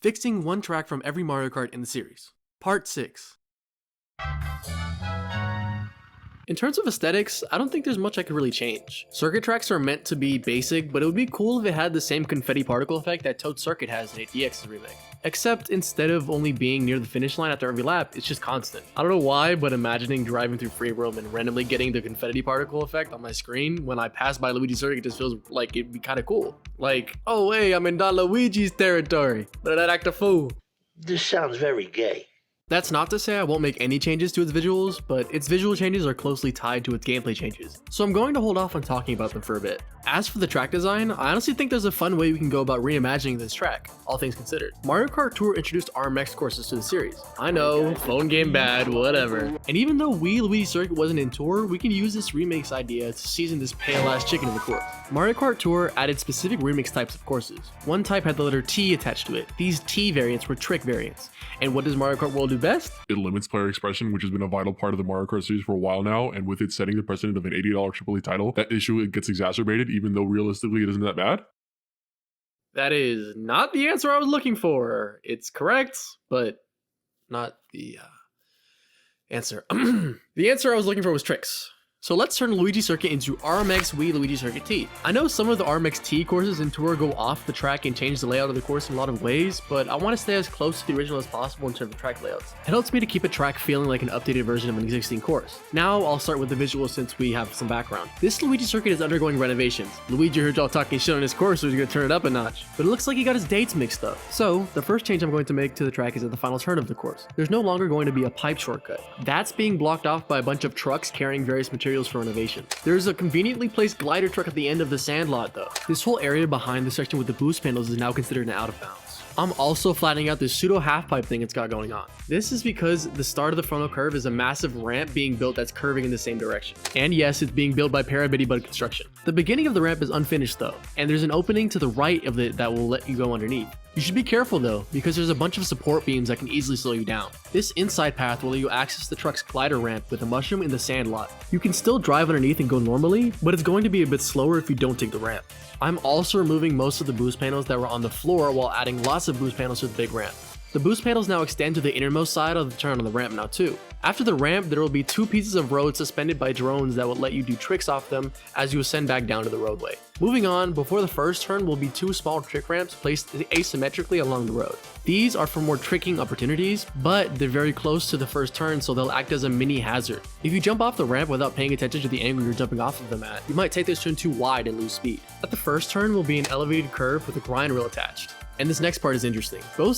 Fixing one track from every Mario Kart in the series. Part 6. In terms of aesthetics, I don't think there's much I could really change. Circuit tracks are meant to be basic, but it would be cool if it had the same confetti particle effect that Toad Circuit has in 8DX's remake. Except instead of only being near the finish line after every lap, it's just constant. I don't know why, but imagining driving through free roam and randomly getting the confetti particle effect on my screen when I pass by Luigi Circuit just feels like it'd be kinda cool. Like, oh hey, I'm in Don Luigi's territory. Let that act a fool. This sounds very gay. That's not to say I won't make any changes to its visuals, but its visual changes are closely tied to its gameplay changes, so I'm going to hold off on talking about them for a bit. As for the track design, I honestly think there's a fun way we can go about reimagining this track, all things considered. Mario Kart Tour introduced RMX courses to the series. I know, phone game bad, whatever. And even though Luigi Circuit wasn't in Tour, we can use this remake's idea to season this pale-ass chicken in the course. Mario Kart Tour added specific remix types of courses. One type had the letter T attached to it. These T variants were trick variants. And what does Mario Kart World do best? It limits player expression, which has been a vital part of the Mario Kart series for a while now, and with it setting the precedent of an $80 AAA title, that issue gets exacerbated, even though realistically it isn't that bad. That is not the answer I was looking for. It's correct, but not the answer. The answer I was looking for was tricks. So let's turn Luigi Circuit into RMX Wii Luigi Circuit T. I know some of the RMX T courses in Tour go off the track and change the layout of the course in a lot of ways, but I want to stay as close to the original as possible in terms of track layouts. It helps me to keep a track feeling like an updated version of an existing course. Now I'll start with the visuals since we have some background. This Luigi Circuit is undergoing renovations. Luigi heard y'all talking shit on his course, so he's gonna turn it up a notch. But it looks like he got his dates mixed up. So the first change I'm going to make to the track is at the final turn of the course. There's no longer going to be a pipe shortcut. That's being blocked off by a bunch of trucks carrying various materials for renovation. There's a conveniently placed glider truck at the end of the sand lot though. This whole area behind the section with the boost panels is now considered an out of bounds. I'm also flattening out this pseudo half pipe thing it's got going on. This is because the start of the frontal curve is a massive ramp being built that's curving in the same direction. And yes, it's being built by Parabitty Bud Construction. The beginning of the ramp is unfinished though, and there's an opening to the right of it that will let you go underneath. You should be careful though, because there's a bunch of support beams that can easily slow you down. This inside path will let you access the truck's glider ramp with a mushroom in the sand lot. You can still drive underneath and go normally, but it's going to be a bit slower if you don't take the ramp. I'm also removing most of the boost panels that were on the floor while adding lots of boost panels to the big ramp. The boost panels now extend to the innermost side of the turn on the ramp now too. After the ramp, there will be two pieces of road suspended by drones that will let you do tricks off them as you ascend back down to the roadway. Moving on, before the first turn will be two small trick ramps placed asymmetrically along the road. These are for more tricking opportunities, but they're very close to the first turn, so they'll act as a mini hazard. If you jump off the ramp without paying attention to the angle you're jumping off of them at, you might take this turn too wide and lose speed. At the first turn will be an elevated curve with a grind rail attached. And this next part is interesting. Both